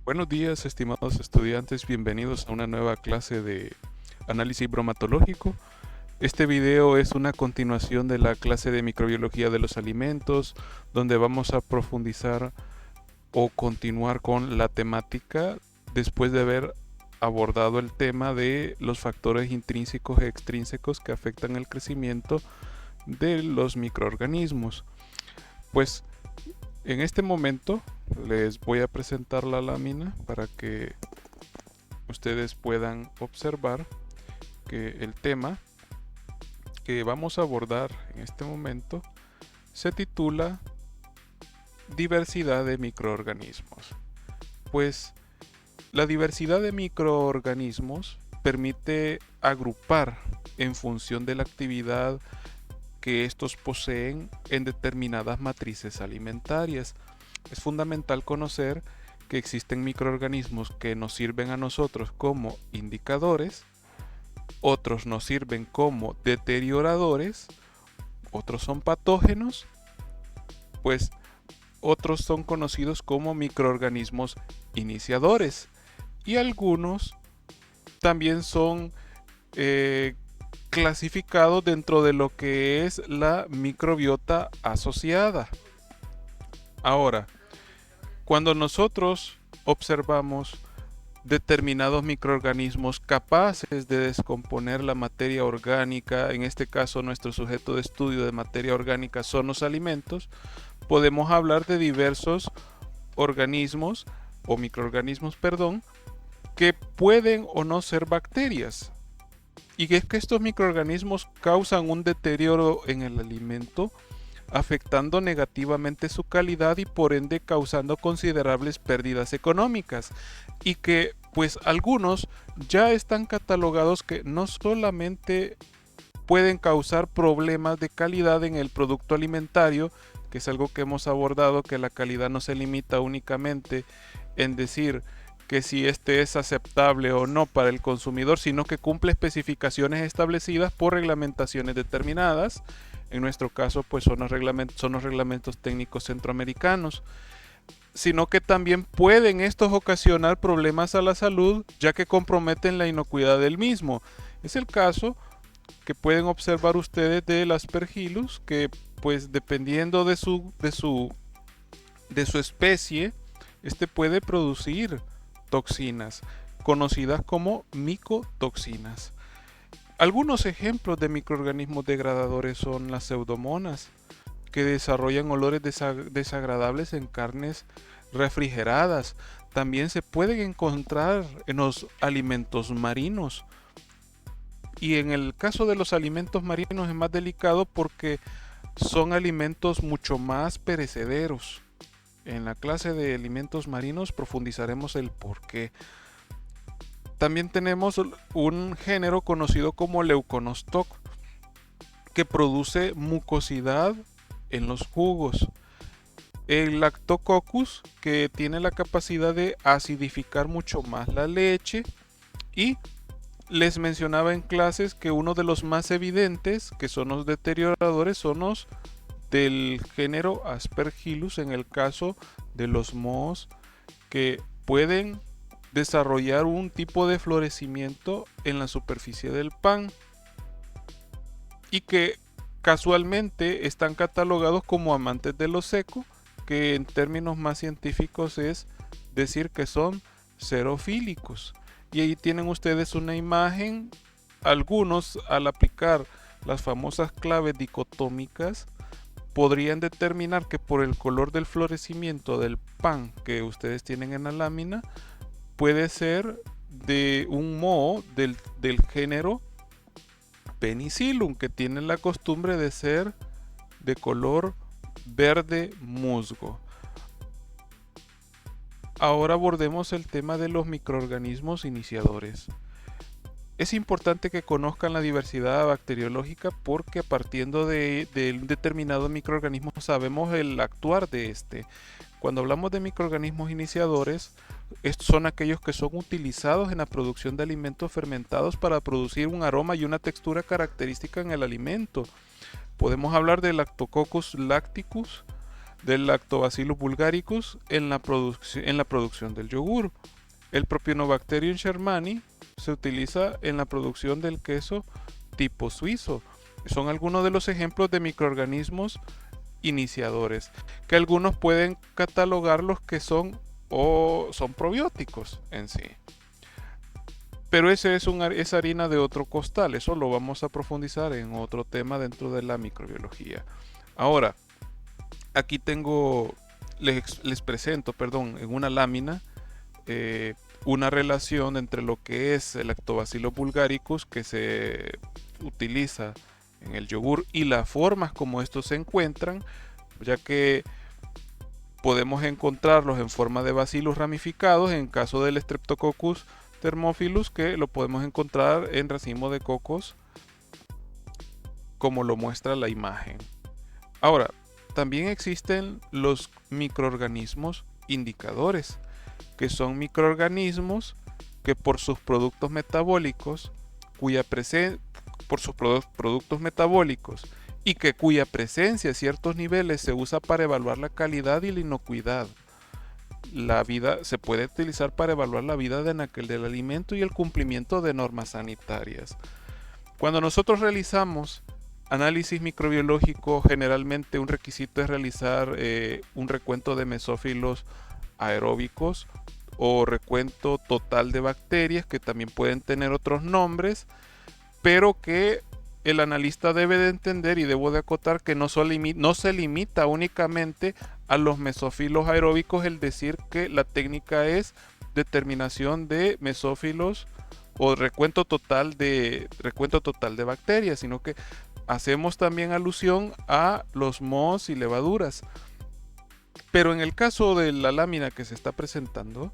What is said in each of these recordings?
Buenos días, estimados estudiantes, bienvenidos a una nueva clase de análisis bromatológico. Este video es una continuación de la clase de microbiología de los alimentos, donde vamos a profundizar o continuar con la temática después de haber abordado el tema de los factores intrínsecos e extrínsecos que afectan el crecimiento de los microorganismos. Pues en este momento les voy a presentar la lámina para que ustedes puedan observar que el tema que vamos a abordar en este momento se titula diversidad de microorganismos. Pues la diversidad de microorganismos permite agrupar en función de la actividad que estos poseen en determinadas matrices alimentarias. Es fundamental conocer que existen microorganismos que nos sirven a nosotros como indicadores, otros nos sirven como deterioradores, otros son patógenos, pues otros son conocidos como microorganismos iniciadores y algunos también son clasificados dentro de lo que es la microbiota asociada. Ahora, cuando nosotros observamos determinados microorganismos capaces de descomponer la materia orgánica, en este caso nuestro sujeto de estudio de materia orgánica son los alimentos, podemos hablar de diversos organismos o microorganismos, perdón, que pueden o no ser bacterias. Y es que estos microorganismos causan un deterioro en el alimento, afectando negativamente su calidad y por ende causando considerables pérdidas económicas, y que pues algunos ya están catalogados que no solamente pueden causar problemas de calidad en el producto alimentario, que es algo que hemos abordado, que la calidad no se limita únicamente en decir que si este es aceptable o no para el consumidor, sino que cumple especificaciones establecidas por reglamentaciones determinadas. En nuestro caso, pues son los reglamentos técnicos centroamericanos, sino que también pueden estos ocasionar problemas a la salud, ya que comprometen la inocuidad del mismo. Es el caso que pueden observar ustedes del Aspergillus, que pues dependiendo de su especie, este puede producir toxinas, conocidas como micotoxinas. Algunos ejemplos de microorganismos degradadores son las pseudomonas, que desarrollan olores desagradables en carnes refrigeradas. También se pueden encontrar en los alimentos marinos. Y en el caso de los alimentos marinos es más delicado porque son alimentos mucho más perecederos. En la clase de alimentos marinos profundizaremos el por qué. También tenemos un género conocido como Leuconostoc, que produce mucosidad en los jugos. El Lactococcus, que tiene la capacidad de acidificar mucho más la leche. Y les mencionaba en clases que uno de los más evidentes, que son los deterioradores, son los del género Aspergillus, en el caso de los mohos, que pueden desarrollar un tipo de florecimiento en la superficie del pan y que casualmente están catalogados como amantes de lo seco, que en términos más científicos es decir que son xerofílicos. Y ahí tienen ustedes una imagen. Algunos, al aplicar las famosas claves dicotómicas, podrían determinar que por el color del florecimiento del pan que ustedes tienen en la lámina, puede ser de un moho del género Penicillium, que tiene la costumbre de ser de color verde musgo. Ahora abordemos el tema de los microorganismos iniciadores. Es importante que conozcan la diversidad bacteriológica porque partiendo de un determinado microorganismo sabemos el actuar de este. Cuando hablamos de microorganismos iniciadores, estos son aquellos que son utilizados en la producción de alimentos fermentados para producir un aroma y una textura característica en el alimento. Podemos hablar de Lactococcus lacticus, del Lactobacillus bulgaricus en la producción del yogur. El Propionobacterium shermani se utiliza en la producción del queso tipo suizo. Son algunos de los ejemplos de microorganismos iniciadores, que algunos pueden catalogarlos que son probióticos en sí. Pero ese es harina de otro costal, eso lo vamos a profundizar en otro tema dentro de la microbiología. Ahora, aquí les presento, en una lámina, una relación entre lo que es el Lactobacillus bulgaricus que se utiliza en el yogur y las formas como estos se encuentran, ya que podemos encontrarlos en forma de bacillus ramificados en caso del Streptococcus thermophilus, que lo podemos encontrar en racimo de cocos como lo muestra la imagen. Ahora, también existen los microorganismos indicadores, que son microorganismos que por sus productos metabólicos, y que cuya presencia a ciertos niveles se usa para evaluar la calidad y la inocuidad. Se puede utilizar para evaluar la vida del alimento y el cumplimiento de normas sanitarias. Cuando nosotros realizamos análisis microbiológico, generalmente un requisito es realizar un recuento de mesófilos aeróbicos o recuento total de bacterias, que también pueden tener otros nombres, pero que el analista debe de entender y debo de acotar que no se limita únicamente a los mesófilos aeróbicos el decir que la técnica es determinación de mesófilos o recuento total de bacterias, sino que hacemos también alusión a los mohos y levaduras. Pero en el caso de la lámina que se está presentando,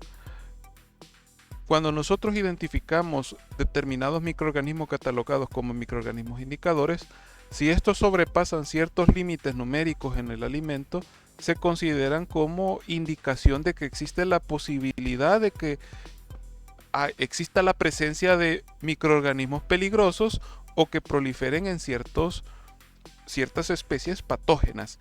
cuando nosotros identificamos determinados microorganismos catalogados como microorganismos indicadores, si estos sobrepasan ciertos límites numéricos en el alimento, se consideran como indicación de que existe la posibilidad de que exista la presencia de microorganismos peligrosos o que proliferen en ciertas especies patógenas.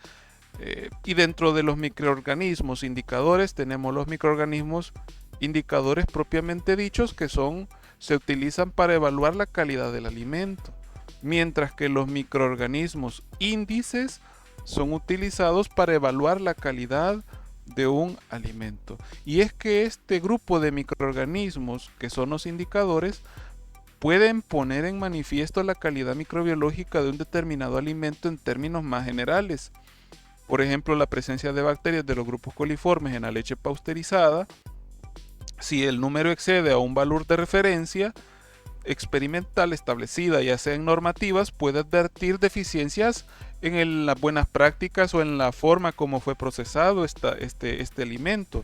Y dentro de los microorganismos indicadores tenemos los microorganismos indicadores propiamente dichos, que se utilizan para evaluar la calidad del alimento, mientras que los microorganismos índices son utilizados para evaluar la calidad de un alimento. Y es que este grupo de microorganismos, que son los indicadores, pueden poner en manifiesto la calidad microbiológica de un determinado alimento en términos más generales. Por ejemplo, la presencia de bacterias de los grupos coliformes en la leche pasteurizada. Si el número excede a un valor de referencia experimental establecida, ya sea en normativas, puede advertir deficiencias en las buenas prácticas o en la forma como fue procesado este alimento.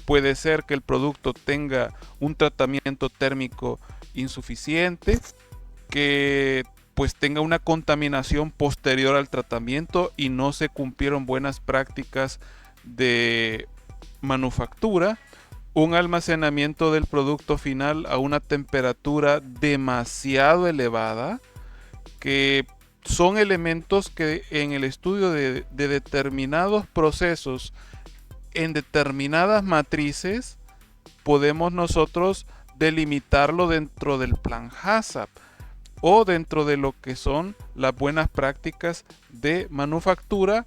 Puede ser que el producto tenga un tratamiento térmico insuficiente, que pues tenga una contaminación posterior al tratamiento y no se cumplieron buenas prácticas de manufactura, un almacenamiento del producto final a una temperatura demasiado elevada, que son elementos que en el estudio de determinados procesos en determinadas matrices podemos nosotros delimitarlo dentro del plan HACCP o dentro de lo que son las buenas prácticas de manufactura.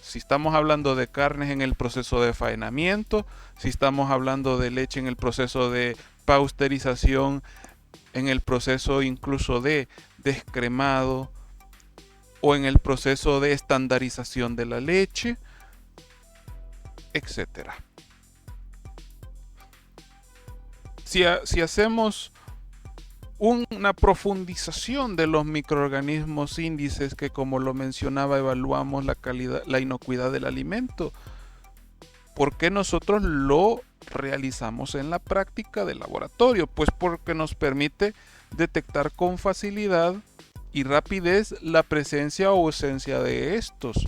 Si estamos hablando de carnes en el proceso de faenamiento, si estamos hablando de leche en el proceso de pasteurización, en el proceso incluso de descremado o en el proceso de estandarización de la leche, etcétera. Si hacemos una profundización de los microorganismos índices, que como lo mencionaba evaluamos la calidad, la inocuidad del alimento, ¿por qué nosotros lo realizamos en la práctica del laboratorio? Pues porque nos permite detectar con facilidad y rapidez la presencia o ausencia de estos.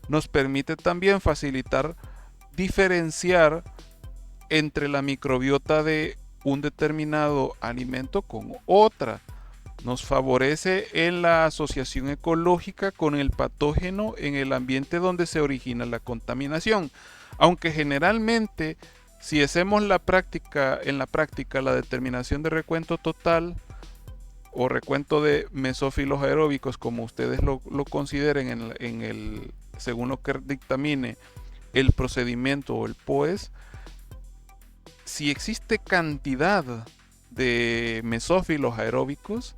Nos permite también diferenciar entre la microbiota de un determinado alimento con otra. nos favorece en la asociación ecológica con el patógeno en el ambiente donde se origina la contaminación. Aunque generalmente, si hacemos en la práctica la determinación de recuento total o recuento de mesófilos aeróbicos, como ustedes lo consideren según lo que dictamine el procedimiento o el POES, si existe cantidad de mesófilos aeróbicos,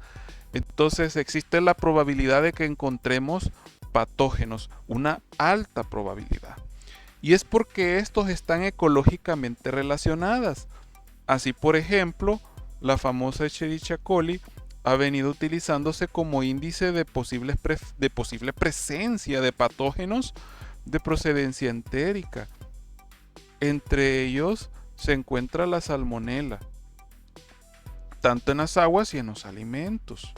entonces existe la probabilidad de que encontremos patógenos, una alta probabilidad. Y es porque estos están ecológicamente relacionadas. Así, por ejemplo, la famosa Escherichia coli ha venido utilizándose como índice de posible presencia de patógenos de procedencia entérica. Entre ellos se encuentra la salmonela, tanto en las aguas y en los alimentos.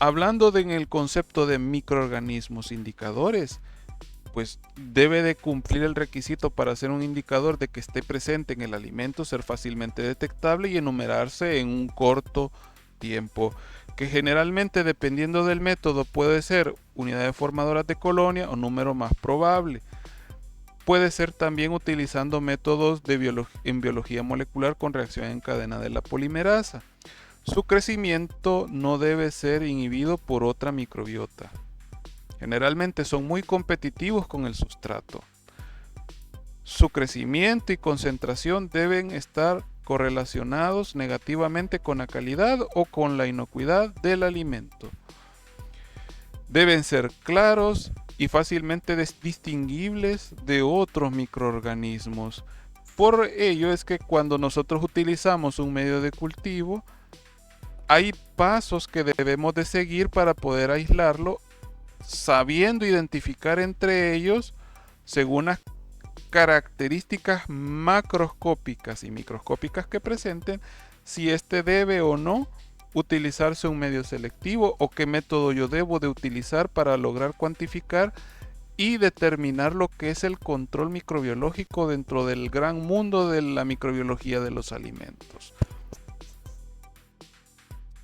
Hablando en el concepto de microorganismos indicadores, pues debe de cumplir el requisito para ser un indicador de que esté presente en el alimento, ser fácilmente detectable y enumerarse en un corto tiempo, que generalmente, dependiendo del método, puede ser unidades formadoras de colonia o número más probable. Puede ser también utilizando métodos en biología molecular con reacción en cadena de la polimerasa. Su crecimiento no debe ser inhibido por otra microbiota. Generalmente son muy competitivos con el sustrato. Su crecimiento y concentración deben estar correlacionados negativamente con la calidad o con la inocuidad del alimento. Deben ser claros y fácilmente distinguibles de otros microorganismos. Por ello es que cuando nosotros utilizamos un medio de cultivo, hay pasos que debemos de seguir para poder aislarlo, sabiendo identificar entre ellos según las características macroscópicas y microscópicas que presenten, si este debe o no utilizarse un medio selectivo o qué método yo debo de utilizar para lograr cuantificar y determinar lo que es el control microbiológico dentro del gran mundo de la microbiología de los alimentos.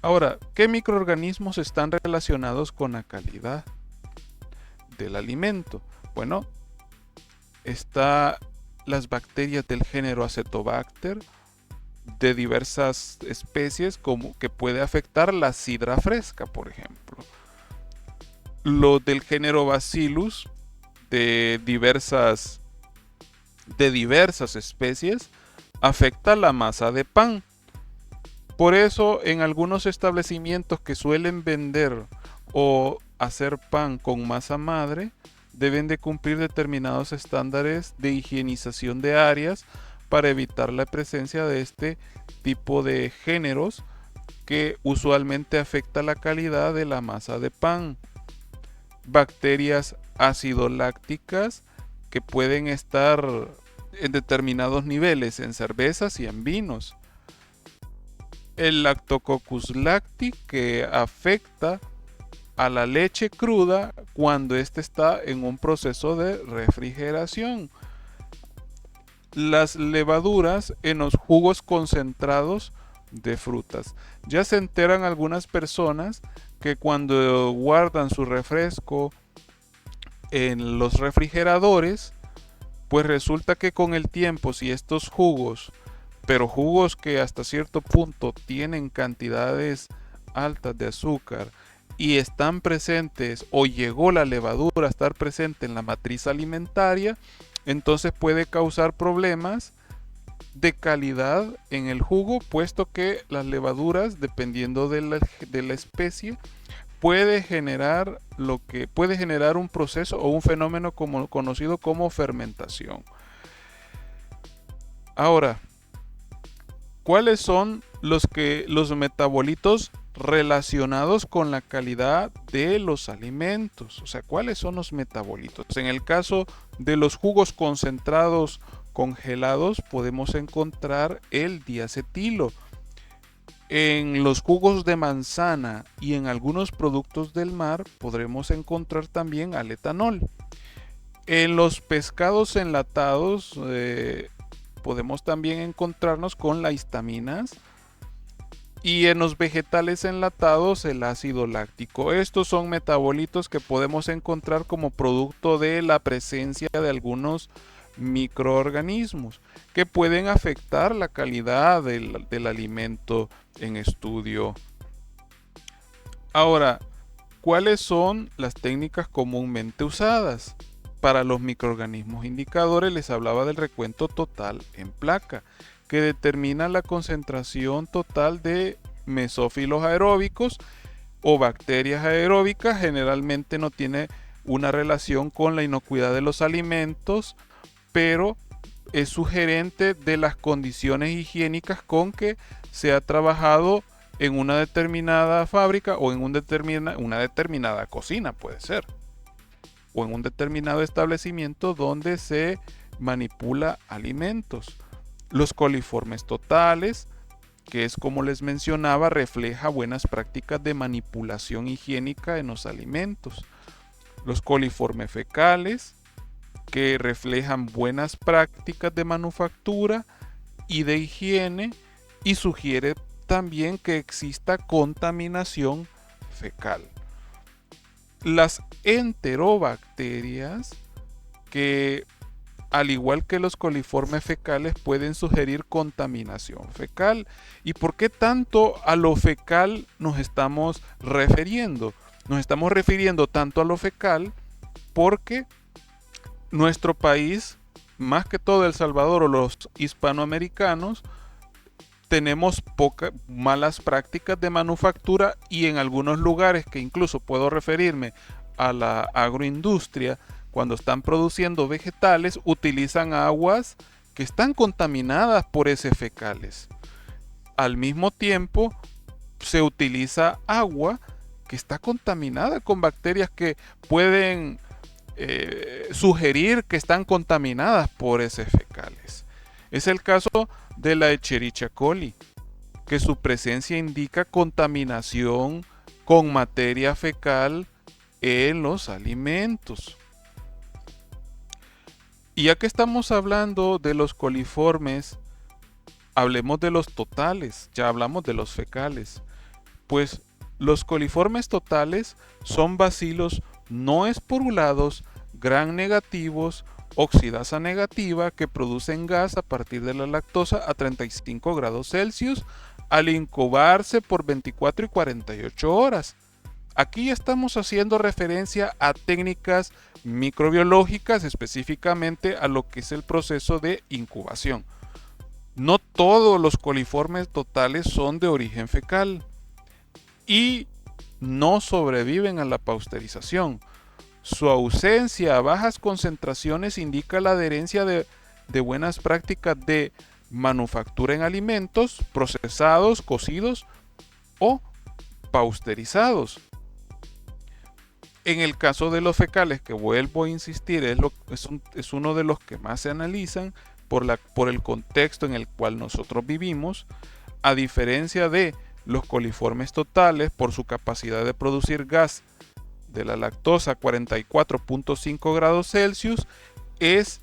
Ahora, ¿qué microorganismos están relacionados con la calidad del alimento? Bueno, están las bacterias del género Acetobacter de diversas especies, como que puede afectar la sidra fresca, por ejemplo. Lo del género Bacillus de diversas especies afecta la masa de pan. Por eso, en algunos establecimientos que suelen vender o hacer pan con masa madre, deben de cumplir determinados estándares de higienización de áreas para evitar la presencia de este tipo de géneros que usualmente afecta la calidad de la masa de pan. Bacterias ácido-lácticas que pueden estar en determinados niveles en cervezas y en vinos. El Lactococcus lacti, que afecta a la leche cruda cuando éste está en un proceso de refrigeración. Las levaduras en los jugos concentrados de frutas. Ya se enteran algunas personas que cuando guardan su refresco en los refrigeradores, pues resulta que con el tiempo, si estos jugos, pero jugos que hasta cierto punto tienen cantidades altas de azúcar y están presentes o llegó la levadura a estar presente en la matriz alimentaria, entonces puede causar problemas de calidad en el jugo, puesto que las levaduras, dependiendo de la especie, puede generar un proceso o un fenómeno conocido como fermentación. Ahora, ¿cuáles son los metabolitos relacionados con la calidad de los alimentos? O sea, ¿cuáles son los metabolitos? En el caso de los jugos concentrados congelados podemos encontrar el diacetilo. En los jugos de manzana y en algunos productos del mar podremos encontrar también al etanol. En los pescados enlatados podemos también encontrarnos con las histaminas y en los vegetales enlatados el ácido láctico. Estos son metabolitos que podemos encontrar como producto de la presencia de algunos microorganismos que pueden afectar la calidad del alimento en estudio. Ahora, ¿cuáles son las técnicas comúnmente usadas? Para los microorganismos indicadores les hablaba del recuento total en placa, que determina la concentración total de mesófilos aeróbicos o bacterias aeróbicas. Generalmente no tiene una relación con la inocuidad de los alimentos, pero es sugerente de las condiciones higiénicas con que se ha trabajado en una determinada fábrica o en una determinada cocina, puede ser, o en un determinado establecimiento donde se manipula alimentos. Los coliformes totales, que es como les mencionaba, refleja buenas prácticas de manipulación higiénica en los alimentos. Los coliformes fecales, que reflejan buenas prácticas de manufactura y de higiene, y sugiere también que exista contaminación fecal. Las enterobacterias, que al igual que los coliformes fecales pueden sugerir contaminación fecal. ¿Y por qué tanto a lo fecal nos estamos refiriendo? Nos estamos refiriendo tanto a lo fecal porque nuestro país, más que todo El Salvador o los hispanoamericanos, tenemos malas prácticas de manufactura, y en algunos lugares, que incluso puedo referirme a la agroindustria, cuando están produciendo vegetales, utilizan aguas que están contaminadas por heces fecales. Al mismo tiempo, se utiliza agua que está contaminada con bacterias que pueden sugerir que están contaminadas por heces fecales. Es el caso de la Escherichia coli, que su presencia indica contaminación con materia fecal en los alimentos. Y ya que estamos hablando de los coliformes, hablemos de los totales. Ya hablamos de los fecales. Pues los coliformes totales son bacilos no esporulados, gram negativos, oxidasa negativa, que producen gas a partir de la lactosa a 35 grados Celsius al incubarse por 24 y 48 horas. Aquí estamos haciendo referencia a técnicas microbiológicas, específicamente a lo que es el proceso de incubación. No todos los coliformes totales son de origen fecal y no sobreviven a la pasteurización. Su ausencia a bajas concentraciones indica la adherencia de buenas prácticas de manufactura en alimentos procesados, cocidos o pasteurizados. En el caso de los fecales, que vuelvo a insistir, es uno de los que más se analizan por el contexto en el cual nosotros vivimos, a diferencia de los coliformes totales, por su capacidad de producir gas de la lactosa a 44.5 grados Celsius, es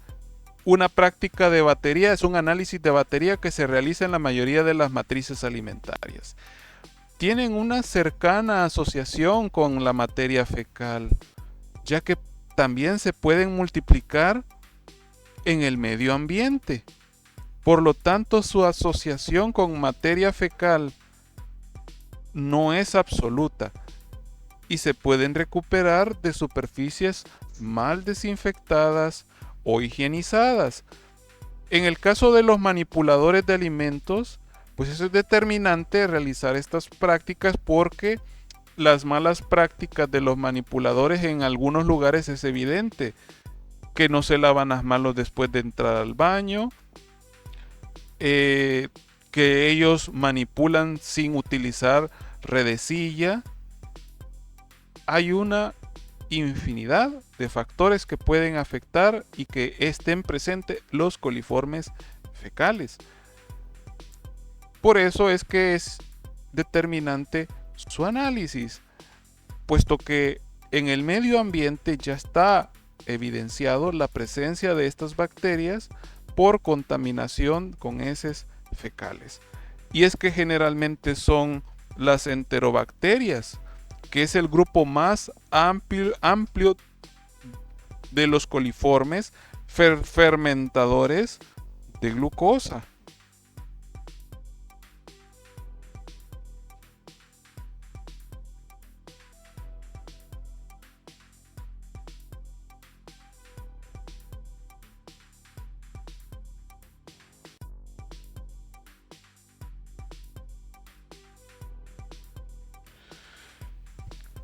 una práctica de batería, es un análisis de batería que se realiza en la mayoría de las matrices alimentarias. Tienen una cercana asociación con la materia fecal, ya que también se pueden multiplicar en el medio ambiente. Por lo tanto, su asociación con materia fecal no es absoluta y se pueden recuperar de superficies mal desinfectadas o higienizadas. En el caso de los manipuladores de alimentos, pues eso es determinante realizar estas prácticas, porque las malas prácticas de los manipuladores en algunos lugares es evidente, que no se lavan las manos después de entrar al baño, que ellos manipulan sin utilizar redecilla. Hay una infinidad de factores que pueden afectar y que estén presentes los coliformes fecales. Por eso es que es determinante su análisis, puesto que en el medio ambiente ya está evidenciado la presencia de estas bacterias por contaminación con heces fecales. Y es que generalmente son las enterobacterias, que es el grupo más amplio de los coliformes fermentadores de glucosa.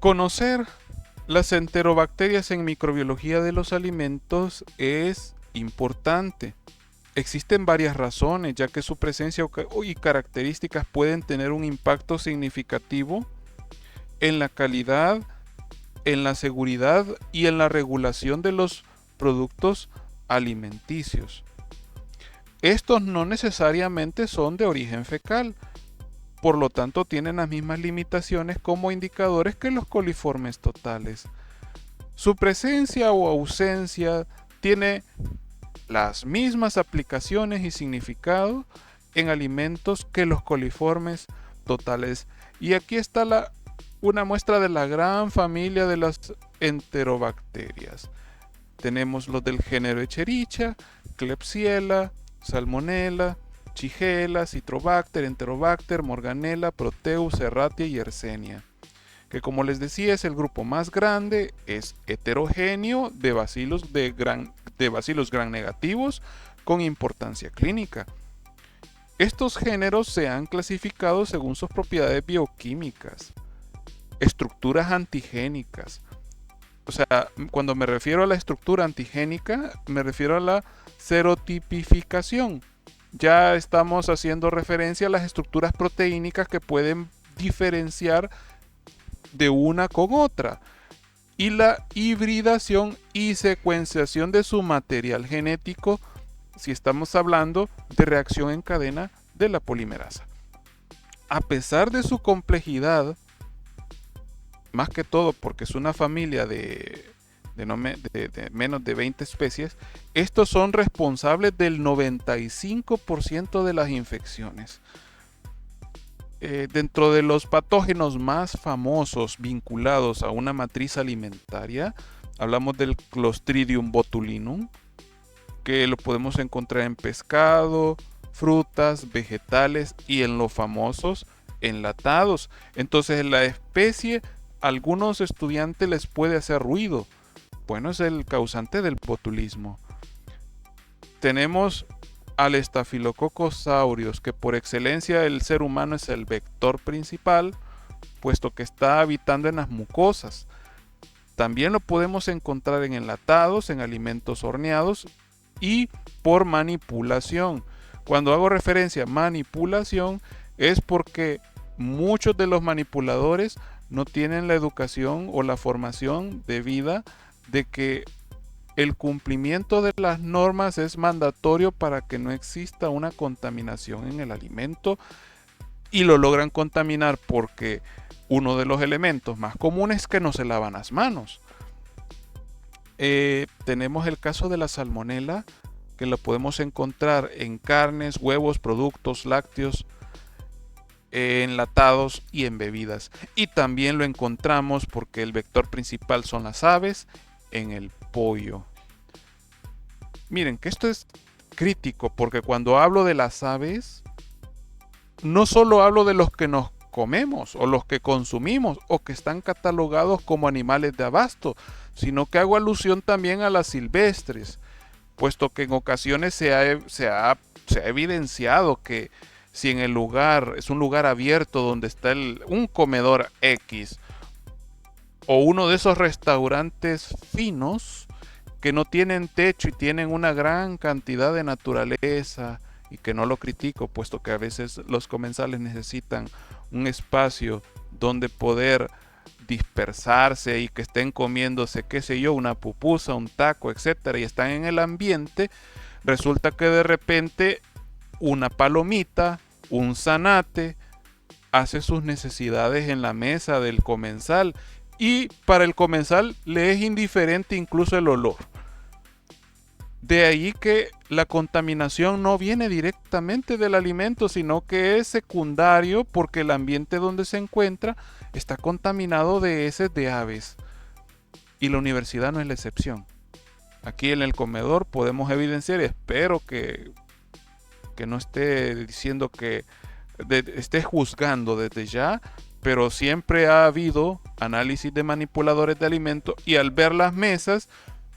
Conocer las enterobacterias en microbiología de los alimentos es importante. Existen varias razones, ya que su presencia y características pueden tener un impacto significativo en la calidad, en la seguridad y en la regulación de los productos alimenticios. Estos no necesariamente son de origen fecal, por lo tanto tienen las mismas limitaciones como indicadores que los coliformes totales. Su presencia o ausencia tiene las mismas aplicaciones y significado en alimentos que los coliformes totales. Y aquí está una muestra de la gran familia de las enterobacterias. Tenemos los del género Escherichia, Klebsiella, Salmonella, Shigella, Citrobacter, Enterobacter, Morganella, Proteus, Serratia y Yersinia, que como les decía es el grupo más grande, es heterogéneo de bacilos gram negativos con importancia clínica. Estos géneros se han clasificado según sus propiedades bioquímicas, estructuras antigénicas. O sea, cuando me refiero a la estructura antigénica, me refiero a la serotipificación. Ya estamos haciendo referencia a las estructuras proteínicas que pueden diferenciar de una con otra, y la hibridación y secuenciación de su material genético si estamos hablando de reacción en cadena de la polimerasa. A pesar de su complejidad, más que todo porque es una familia de menos de 20 especies, estos son responsables del 95% de las infecciones. Dentro de los patógenos más famosos vinculados a una matriz alimentaria, hablamos del Clostridium botulinum, que lo podemos encontrar en pescado, frutas, vegetales y en los famosos enlatados. Entonces la especie a algunos estudiantes les puede hacer ruido. Bueno, es el causante del botulismo. Tenemos al Staphylococcus aureus, que por excelencia el ser humano es el vector principal, puesto que está habitando en las mucosas. También lo podemos encontrar en enlatados, en alimentos horneados y por manipulación. Cuando hago referencia a manipulación es porque muchos de los manipuladores no tienen la educación o la formación debida de que el cumplimiento de las normas es mandatorio para que no exista una contaminación en el alimento, y lo logran contaminar porque uno de los elementos más comunes es que no se lavan las manos. Tenemos el caso de la salmonela, que lo podemos encontrar en carnes, huevos, productos lácteos, enlatados y en bebidas. Y también lo encontramos, porque el vector principal son las aves, en el pollo. Miren que esto es crítico, porque cuando hablo de las aves, no solo hablo de los que nos comemos o los que consumimos o que están catalogados como animales de abasto, sino que hago alusión también a las silvestres, puesto que en ocasiones se ha evidenciado que si en el lugar es un lugar abierto donde está un comedor X o uno de esos restaurantes finos que no tienen techo y tienen una gran cantidad de naturaleza, y que no lo critico, puesto que a veces los comensales necesitan un espacio donde poder dispersarse y que estén comiéndose, qué sé yo, una pupusa, un taco, etcétera, y están en el ambiente, resulta que de repente una palomita, un zanate, hace sus necesidades en la mesa del comensal, y para el comensal le es indiferente incluso el olor. De ahí que la contaminación no viene directamente del alimento, sino que es secundario porque el ambiente donde se encuentra está contaminado de heces de aves. Y la universidad no es la excepción. Aquí en el comedor podemos evidenciar, y espero que no esté diciendo que esté juzgando desde ya, pero siempre ha habido análisis de manipuladores de alimentos y al ver las mesas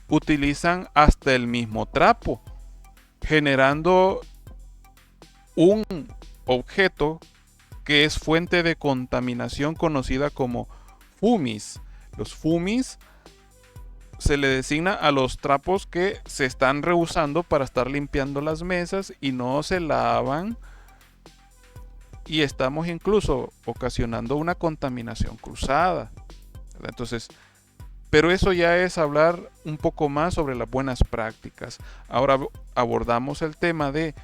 utilizan hasta el mismo trapo, generando un objeto que es fuente de contaminación conocida como fumis. Los fumis se le designa a los trapos que se están reusando para estar limpiando las mesas y no se lavan, y estamos incluso ocasionando una contaminación cruzada, ¿verdad? Entonces, pero eso ya es hablar un poco más sobre las buenas prácticas. Ahora abordamos el tema del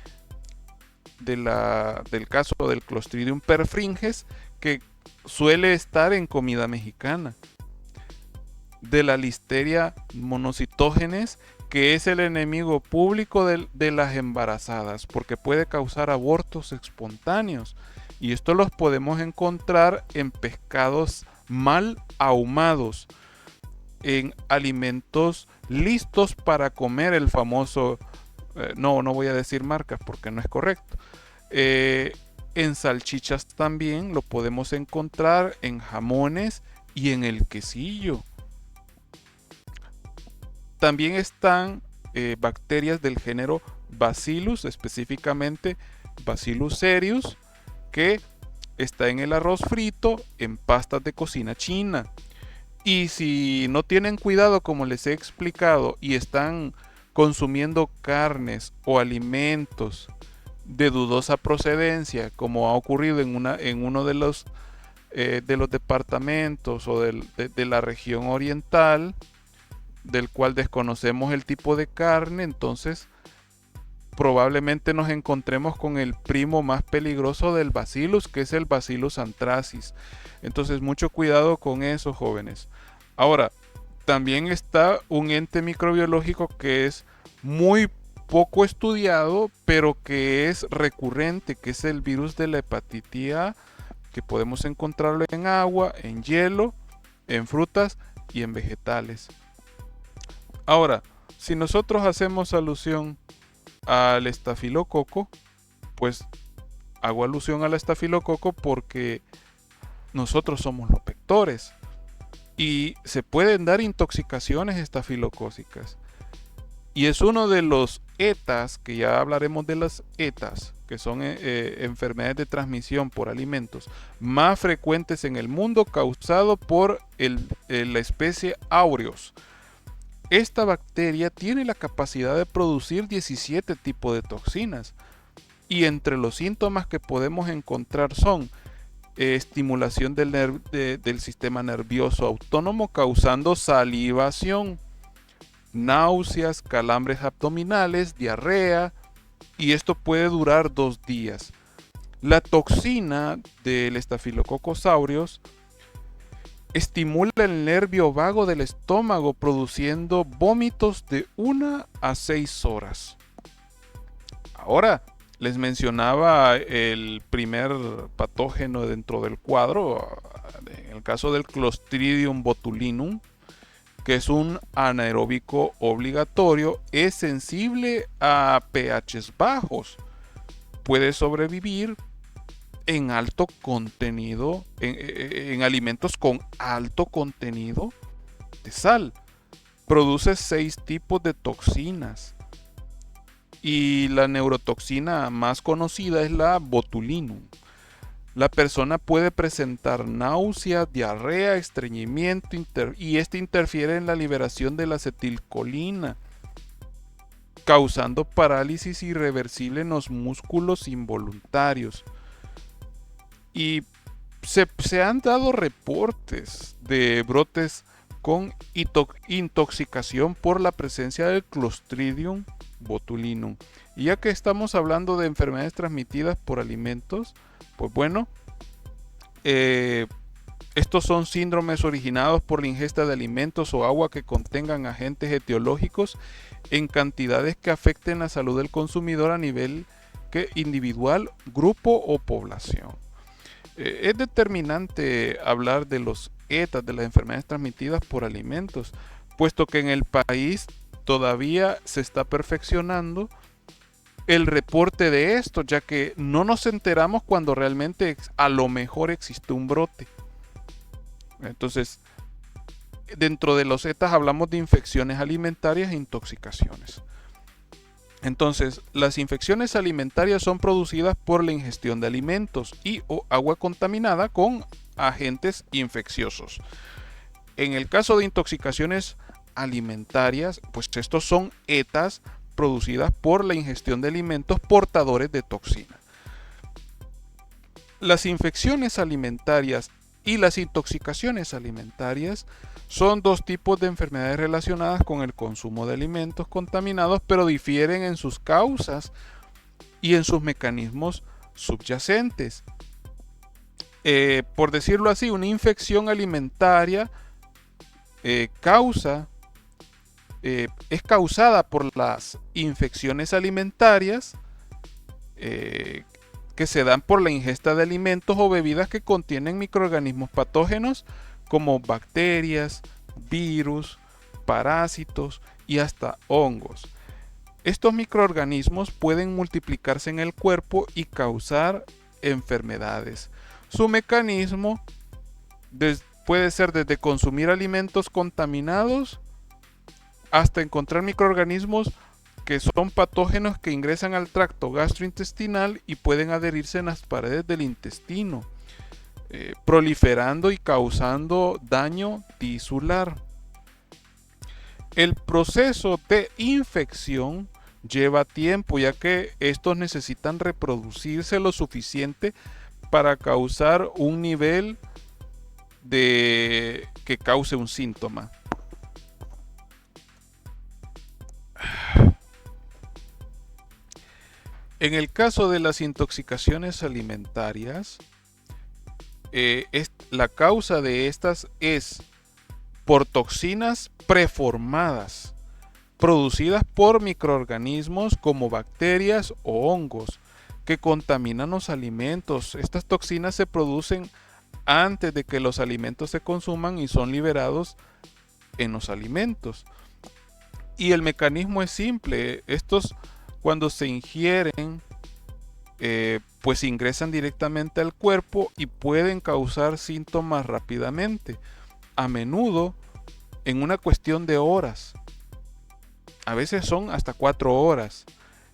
caso del Clostridium perfringens, que suele estar en comida mexicana. De la Listeria monocytogenes, que es el enemigo público de las embarazadas, porque puede causar abortos espontáneos. Y esto los podemos encontrar en pescados mal ahumados, en alimentos listos para comer, el famoso, no voy a decir marcas porque no es correcto. En salchichas también lo podemos encontrar, en jamones y en el quesillo. También están bacterias del género Bacillus, específicamente Bacillus cereus, que está en el arroz frito, en pastas de cocina china. Y si no tienen cuidado, como les he explicado, y están consumiendo carnes o alimentos de dudosa procedencia, como ha ocurrido en uno de los departamentos o de la región oriental, del cual desconocemos el tipo de carne, entonces probablemente nos encontremos con el primo más peligroso del bacillus, que es el Bacillus anthracis. Entonces mucho cuidado con eso, jóvenes. Ahora, también está un ente microbiológico que es muy poco estudiado, pero que es recurrente, que es el virus de la hepatitis A, que podemos encontrarlo en agua, en hielo, en frutas y en vegetales. Ahora, si nosotros hacemos alusión al estafilococo, pues hago alusión al estafilococo porque nosotros somos los vectores y se pueden dar intoxicaciones estafilocócicas. Y es uno de los ETAs, que ya hablaremos de las ETAs, que son enfermedades de transmisión por alimentos más frecuentes en el mundo, causado por la especie Aureus. Esta bacteria tiene la capacidad de producir 17 tipos de toxinas, y entre los síntomas que podemos encontrar son estimulación del sistema nervioso autónomo, causando salivación, náuseas, calambres abdominales, diarrea, y esto puede durar 2 días. La toxina del Staphylococcus aureus estimula el nervio vago del estómago, produciendo vómitos de 1 a 6 horas. Ahora, les mencionaba el primer patógeno dentro del cuadro, en el caso del Clostridium botulinum, que es un anaeróbico obligatorio, es sensible a pHs bajos, puede sobrevivir en alto contenido, en alimentos con alto contenido de sal. Produce 6 tipos de toxinas. Y la neurotoxina más conocida es la botulinum. La persona puede presentar náusea, diarrea, estreñimiento, y este interfiere en la liberación de la acetilcolina, causando parálisis irreversible en los músculos involuntarios. Y se han dado reportes de brotes con intoxicación por la presencia del Clostridium botulinum. Y ya que estamos hablando de enfermedades transmitidas por alimentos, pues bueno, Estos son síndromes originados por la ingesta de alimentos o agua que contengan agentes etiológicos en cantidades que afecten la salud del consumidor a nivel individual, grupo o población. Es determinante hablar de los ETAs, de las enfermedades transmitidas por alimentos, puesto que en el país todavía se está perfeccionando el reporte de esto, ya que no nos enteramos cuando realmente a lo mejor existe un brote. Entonces, dentro de los ETAs hablamos de infecciones alimentarias e intoxicaciones. Entonces, las infecciones alimentarias son producidas por la ingestión de alimentos y o agua contaminada con agentes infecciosos. En el caso de intoxicaciones alimentarias, pues estos son ETAs producidas por la ingestión de alimentos portadores de toxina. Las infecciones alimentarias y las intoxicaciones alimentarias son dos tipos de enfermedades relacionadas con el consumo de alimentos contaminados, pero difieren en sus causas y en sus mecanismos subyacentes. Por decirlo así, una infección alimentaria es causada por las infecciones alimentarias que se dan por la ingesta de alimentos o bebidas que contienen microorganismos patógenos como bacterias, virus, parásitos y hasta hongos. Estos microorganismos pueden multiplicarse en el cuerpo y causar enfermedades. Su mecanismo puede ser desde consumir alimentos contaminados hasta encontrar microorganismos que son patógenos que ingresan al tracto gastrointestinal y pueden adherirse en las paredes del intestino, proliferando y causando daño tisular. El proceso de infección lleva tiempo, ya que estos necesitan reproducirse lo suficiente para causar un nivel que cause un síntoma. En el caso de las intoxicaciones alimentarias, la causa de estas es por toxinas preformadas, producidas por microorganismos como bacterias o hongos que contaminan los alimentos. Estas toxinas se producen antes de que los alimentos se consuman y son liberados en los alimentos. Y el mecanismo es simple. Estos, cuando se ingieren, pues ingresan directamente al cuerpo y pueden causar síntomas rápidamente, a menudo en una cuestión de horas. A veces son hasta 4 horas.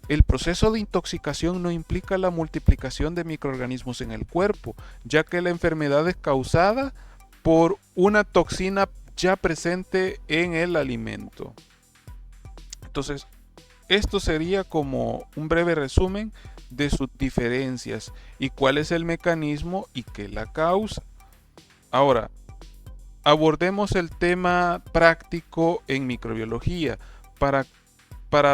El proceso de intoxicación no implica la multiplicación de microorganismos en el cuerpo, ya que la enfermedad es causada por una toxina ya presente en el alimento. Entonces, esto sería como un breve resumen de sus diferencias y cuál es el mecanismo y qué la causa. Ahora, abordemos el tema práctico en microbiología. Para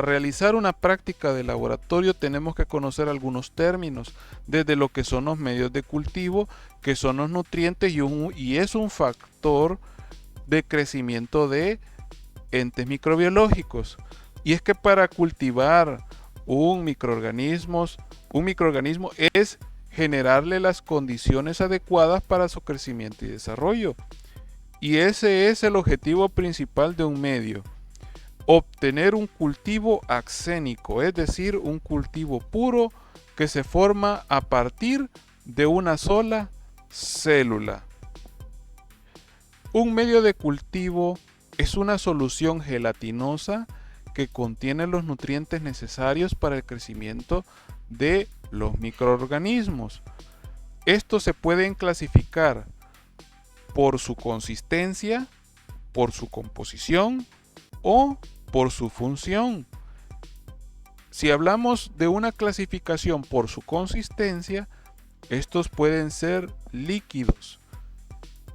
realizar una práctica de laboratorio tenemos que conocer algunos términos, desde lo que son los medios de cultivo, que son los nutrientes y es un factor de crecimiento de entes microbiológicos. Y es que para cultivar un microorganismo es generarle las condiciones adecuadas para su crecimiento y desarrollo. Y ese es el objetivo principal de un medio. Obtener un cultivo axénico, es decir, un cultivo puro que se forma a partir de una sola célula. Un medio de cultivo es una solución gelatinosa que contiene los nutrientes necesarios para el crecimiento de los microorganismos. Estos se pueden clasificar por su consistencia, por su composición o por su función. Si hablamos de una clasificación por su consistencia, estos pueden ser líquidos.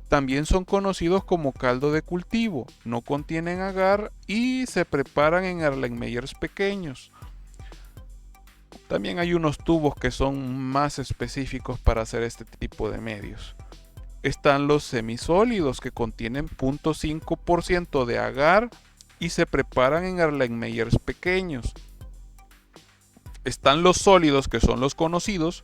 También son conocidos como caldo de cultivo, no contienen agar y se preparan en Erlenmeyers pequeños. También hay unos tubos que son más específicos para hacer este tipo de medios. Están los semisólidos que contienen 0.5% de agar y se preparan en Erlenmeyers pequeños. Están los sólidos, que son los conocidos,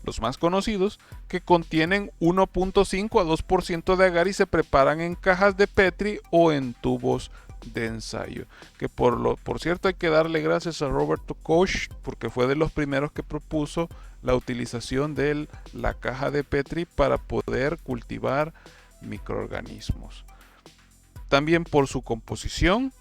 los más conocidos, que contienen 1.5 a 2% de agar y se preparan en cajas de Petri o en tubos de ensayo. Que por cierto hay que darle gracias a Roberto Koch, porque fue de los primeros que propuso la utilización de la caja de Petri para poder cultivar microorganismos. También por su composición,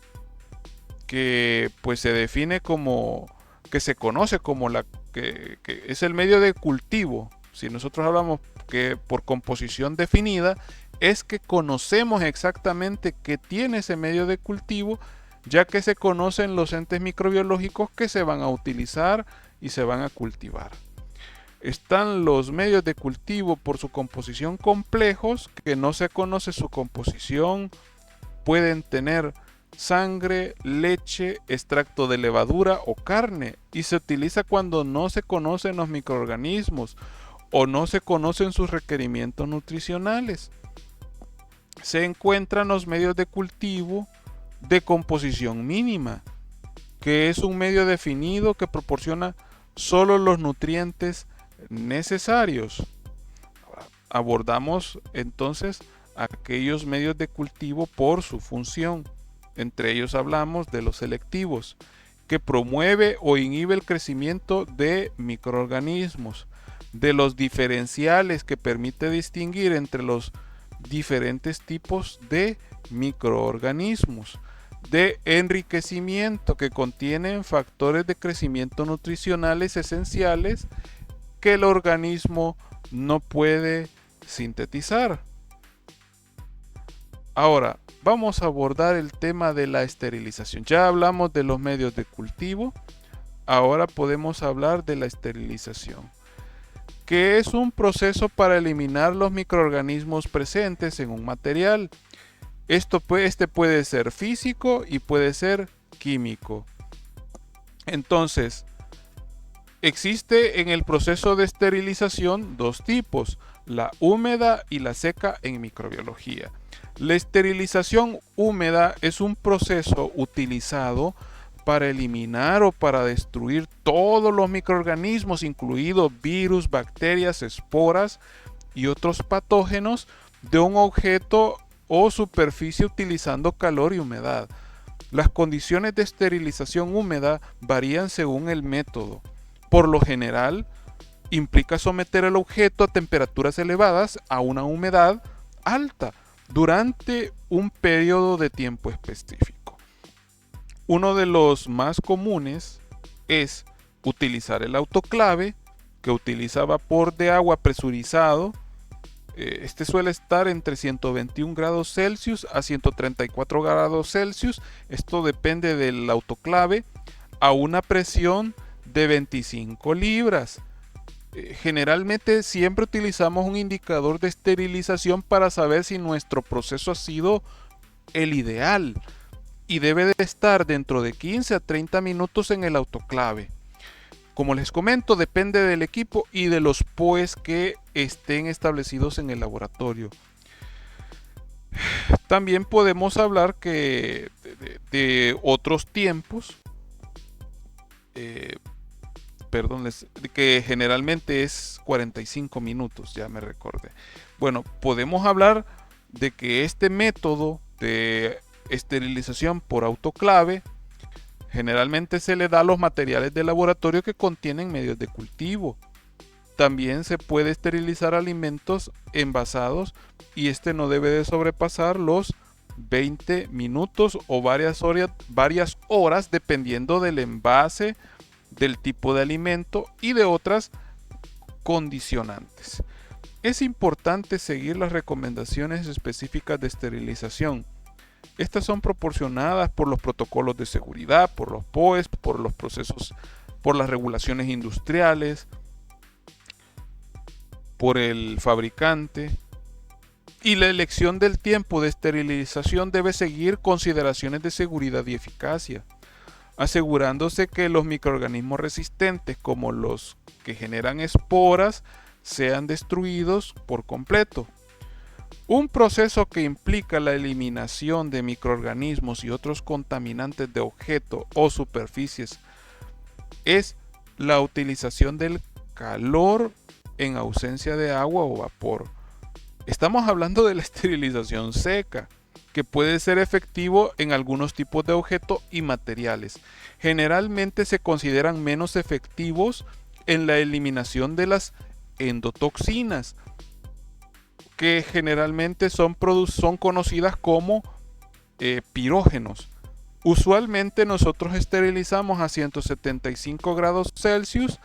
que pues se define como, que se conoce como que es el medio de cultivo. Si nosotros hablamos que por composición definida, es que conocemos exactamente qué tiene ese medio de cultivo, ya que se conocen los entes microbiológicos que se van a utilizar y se van a cultivar. Están los medios de cultivo por su composición complejos, que no se conoce su composición. Pueden tener sangre, leche, extracto de levadura o carne, y se utiliza cuando no se conocen los microorganismos o no se conocen sus requerimientos nutricionales. Se encuentran los medios de cultivo de composición mínima, que es un medio definido que proporciona solo los nutrientes necesarios. Abordamos entonces aquellos medios de cultivo por su función. Entre ellos hablamos de los selectivos, que promueve o inhibe el crecimiento de microorganismos, de los diferenciales, que permite distinguir entre los diferentes tipos de microorganismos, de enriquecimiento, que contienen factores de crecimiento nutricionales esenciales que el organismo no puede sintetizar. Ahora, vamos a abordar el tema de la esterilización. Ya hablamos de los medios de cultivo, ahora podemos hablar de la esterilización, que es un proceso para eliminar los microorganismos presentes en un material. Este puede ser físico y puede ser químico. Entonces, existe en el proceso de esterilización dos tipos, la húmeda y la seca en microbiología. La esterilización húmeda es un proceso utilizado para eliminar o para destruir todos los microorganismos, incluidos virus, bacterias, esporas y otros patógenos, de un objeto o superficie utilizando calor y humedad. Las condiciones de esterilización húmeda varían según el método. Por lo general, implica someter el objeto a temperaturas elevadas a una humedad alta durante un periodo de tiempo específico. Uno de los más comunes es utilizar el autoclave, que utiliza vapor de agua presurizado. Este suele estar entre 121 grados Celsius a 134 grados Celsius. Esto depende del autoclave, a una presión de 25 libras. Generalmente siempre utilizamos un indicador de esterilización para saber si nuestro proceso ha sido el ideal, y debe de estar dentro de 15 a 30 minutos en el autoclave. Como les comento, depende del equipo y de los POEs que estén establecidos en el laboratorio. También podemos hablar de otros tiempos, que generalmente es 45 minutos, ya me recordé. Bueno, podemos hablar de que este método de esterilización por autoclave generalmente se le da a los materiales de laboratorio que contienen medios de cultivo. También se puede esterilizar alimentos envasados, y este no debe de sobrepasar los 20 minutos o varias horas dependiendo del envase, del tipo de alimento y de otras condicionantes. Es importante seguir las recomendaciones específicas de esterilización. Estas son proporcionadas por los protocolos de seguridad, por los POEs, por los procesos, por las regulaciones industriales, por el fabricante. Y la elección del tiempo de esterilización debe seguir consideraciones de seguridad y eficacia, asegurándose que los microorganismos resistentes, como los que generan esporas, sean destruidos por completo. Un proceso que implica la eliminación de microorganismos y otros contaminantes de objetos o superficies es la utilización del calor en ausencia de agua o vapor. Estamos hablando de la esterilización seca, que puede ser efectivo en algunos tipos de objetos y materiales. Generalmente se consideran menos efectivos en la eliminación de las endotoxinas, que generalmente son conocidas como pirógenos. Usualmente nosotros esterilizamos a 175 grados Celsius,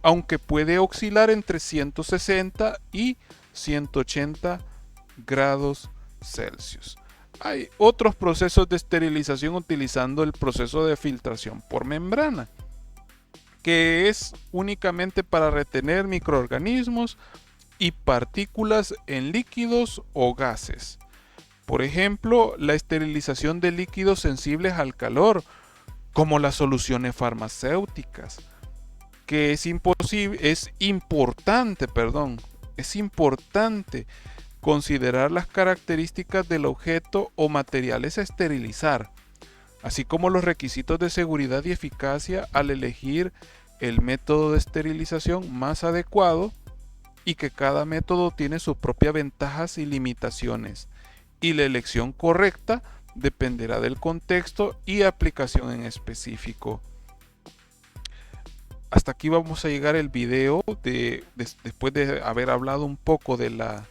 aunque puede oscilar entre 160 y 180 grados Celsius. Hay otros procesos de esterilización utilizando el proceso de filtración por membrana, que es únicamente para retener microorganismos y partículas en líquidos o gases. Por ejemplo, la esterilización de líquidos sensibles al calor, como las soluciones farmacéuticas, que es importante considerar las características del objeto o materiales a esterilizar, así como los requisitos de seguridad y eficacia al elegir el método de esterilización más adecuado, y que cada método tiene sus propias ventajas y limitaciones, y la elección correcta dependerá del contexto y aplicación en específico. Hasta aquí vamos a llegar el video después de haber hablado un poco de la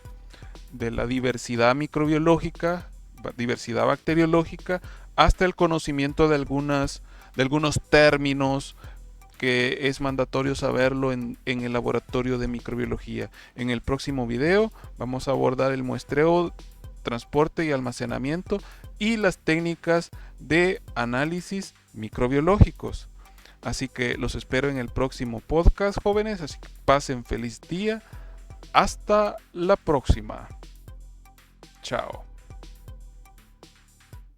diversidad microbiológica, diversidad bacteriológica, hasta el conocimiento de algunos términos que es mandatorio saberlo en el laboratorio de microbiología. En el próximo video vamos a abordar el muestreo, transporte y almacenamiento y las técnicas de análisis microbiológicos. Así que los espero en el próximo podcast, jóvenes. Así que pasen feliz día. Hasta la próxima. Chao.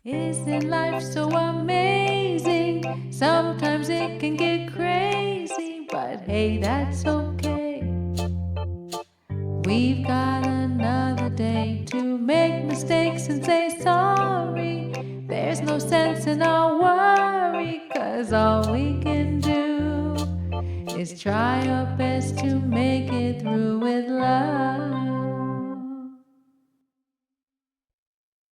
Isn't life so amazing? Sometimes it can get crazy, but hey, that's okay. We've got another day to make mistakes and say sorry. There's no sense in our worry, 'cause all we can do is try our best to make it through with love.